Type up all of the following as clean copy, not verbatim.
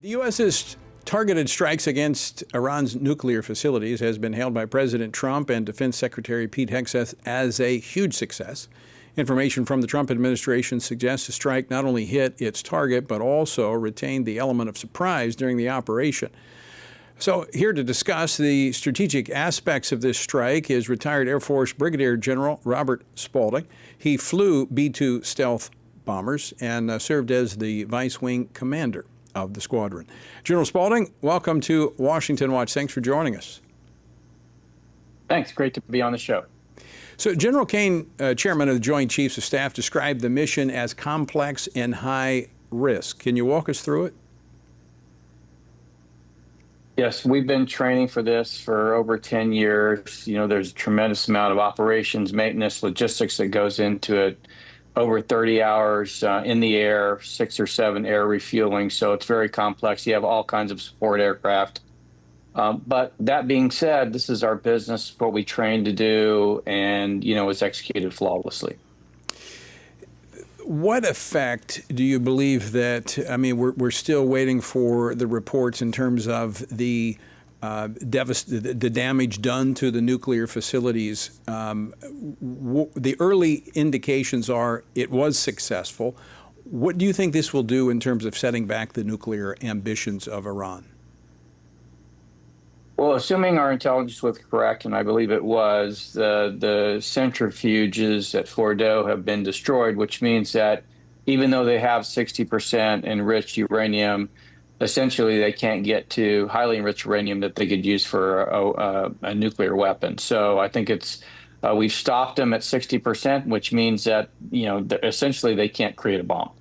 The U.S.'s targeted strikes against Iran's nuclear facilities has been hailed by President Trump and Defense Secretary Pete Hegseth as a huge success. Information from the Trump administration suggests the strike not only hit its target, but also retained the element of surprise during the operation. So here to discuss the strategic aspects of this strike is retired Air Force Brigadier General Robert Spalding. He flew B-2 stealth bombers and served as the vice wing commander of the squadron. General Spalding, welcome to Washington Watch. Thanks for joining us. Thanks. Great to be on the show. So General Kane, chairman of the Joint Chiefs of Staff, described the mission as complex and high risk. Can you walk us through it? Yes, we've been training for this for over 10 years. You know, there's a tremendous amount of operations, maintenance, logistics that goes into it. Over 30 hours in the air, 6 or 7 air refueling. So it's very complex. You have all kinds of support aircraft. But that being said, this is our business, what we train to do, and, you know, it's executed flawlessly. What effect do you believe that, I mean, we're still waiting for the reports in terms of the damage done to the nuclear facilities. The early indications are it was successful. What do you think this will do in terms of setting back the nuclear ambitions of Iran? Well, assuming our intelligence was correct, and I believe it was, the centrifuges at Fordo have been destroyed, which means that even though they have 60% enriched uranium, essentially they can't get to highly enriched uranium that they could use for a nuclear weapon. So I think it's we've stopped them at 60%, which means that, you know, essentially they can't create a bomb.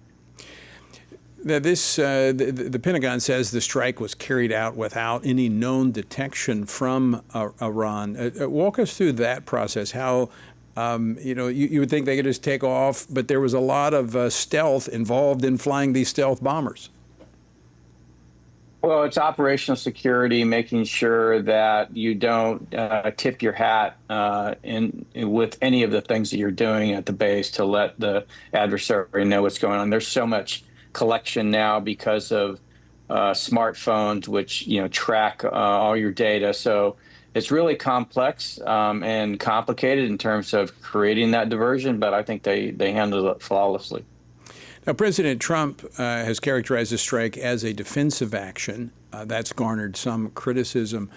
Now the Pentagon says the strike was carried out without any known detection from Iran. Walk us through that process. How you know, you would think they could just take off, but there was a lot of stealth involved in flying these stealth bombers. Well, it's operational security, making sure that you don't tip your hat with any of the things that you're doing at the base to let the adversary know what's going on. There's so much collection now because of smartphones, which, you know, track all your data. So it's really complex and complicated in terms of creating that diversion, but I think they handled it flawlessly. Now, President Trump has characterized the strike as a defensive action. That's garnered some criticism.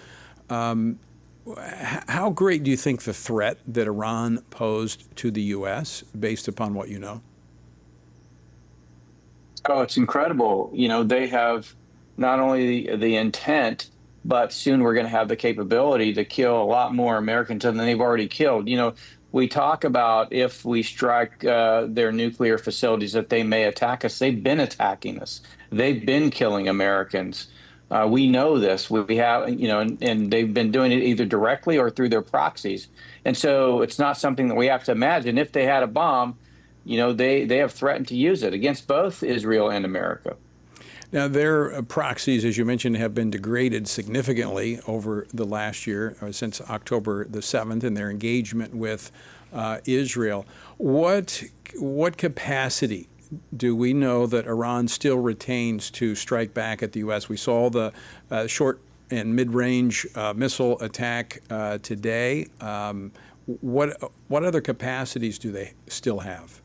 How great do you think the threat that Iran posed to the U.S., based upon what you know? Oh, it's incredible. You know, they have not only the intent, but soon we're going to have the capability to kill a lot more Americans than they've already killed. You know, we talk about if we strike their nuclear facilities that they may attack us. They've been attacking us. They've been killing Americans. We know this. We have, you know, and they've been doing it either directly or through their proxies. And so it's not something that we have to imagine. If they had a bomb, you know, they have threatened to use it against both Israel and America. Now, their proxies, as you mentioned, have been degraded significantly over the last year, since October the 7th, and their engagement with Israel. What capacity do we know that Iran still retains to strike back at the U.S.? We saw the short and mid-range missile attack today. What other capacities do they still have?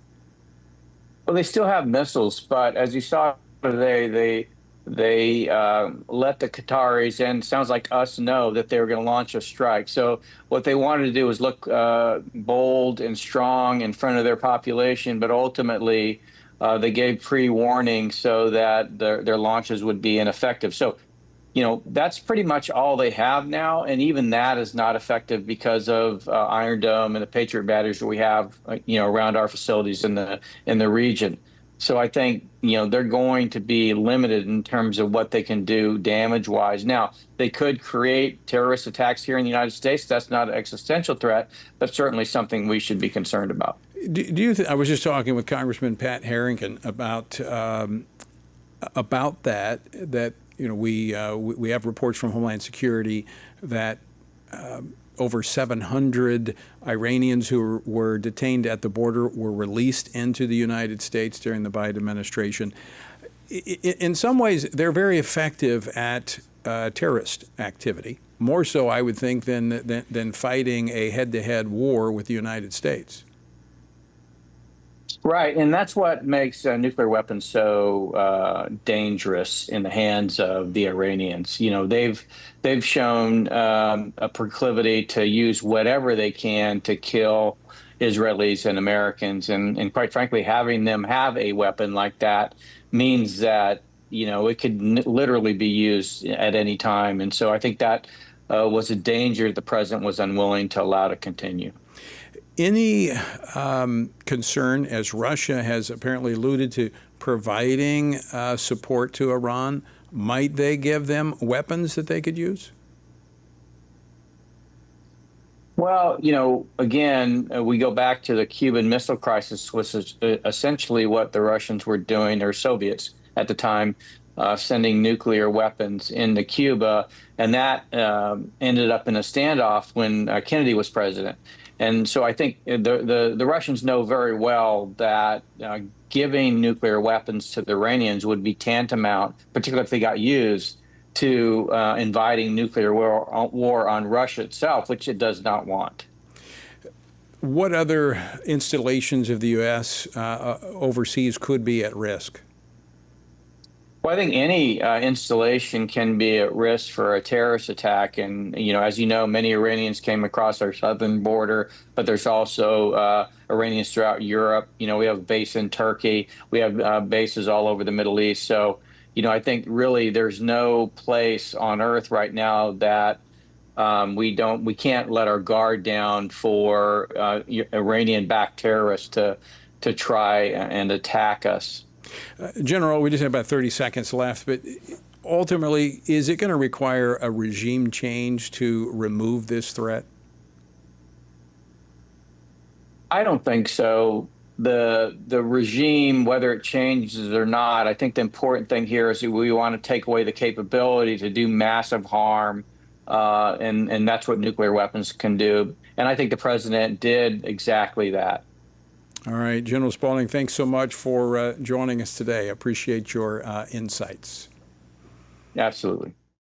Well, they still have missiles, but as you saw today, they let the Qataris and sounds like us know that they were going to launch a strike. So what they wanted to do was look bold and strong in front of their population, but ultimately they gave pre-warning so that their launches would be ineffective. So, you know, that's pretty much all they have now, and even that is not effective because of Iron Dome and the Patriot batteries that we have, you know, around our facilities in the region. So I think, you know, they're going to be limited in terms of what they can do damage-wise. Now, they could create terrorist attacks here in the United States. That's not an existential threat, but certainly something we should be concerned about. Do you I was just talking with Congressman Pat Harrington about that. You know, we have reports from Homeland Security that over 700 Iranians who were detained at the border were released into the United States during the Biden administration. In some ways, they're very effective at terrorist activity, more so, I would think, than fighting a head-to-head war with the United States. Right, and that's what makes nuclear weapons so dangerous in the hands of the Iranians. You know, they've shown a proclivity to use whatever they can to kill Israelis and Americans, and quite frankly, having them have a weapon like that means that it could literally be used at any time. And so I think that was a danger the president was unwilling to allow to continue. Any concern, as Russia has apparently alluded to, providing support to Iran? Might they give them weapons that they could use? Well, again, we go back to the Cuban Missile Crisis, which is essentially what the Russians were doing, or Soviets at the time, sending nuclear weapons into Cuba, and that ended up in a standoff when Kennedy was president. And so I think the Russians know very well that giving nuclear weapons to the Iranians would be tantamount, particularly if they got used, to inviting nuclear war on Russia itself, which it does not want. What other installations of the U.S. Overseas could be at risk? Well, I think any installation can be at risk for a terrorist attack. And, as you know, many Iranians came across our southern border, but there's also Iranians throughout Europe. We have a base in Turkey. We have bases all over the Middle East. So, I think really there's no place on earth right now that we can't let our guard down for Iranian-backed terrorists to try and attack us. General, we just have about 30 seconds left, but ultimately, is it going to require a regime change to remove this threat? I don't think so. The regime, whether it changes or not, I think the important thing here is that we want to take away the capability to do massive harm, and that's what nuclear weapons can do. And I think the president did exactly that. All right, General Spalding, thanks so much for joining us today. I appreciate your insights. Absolutely.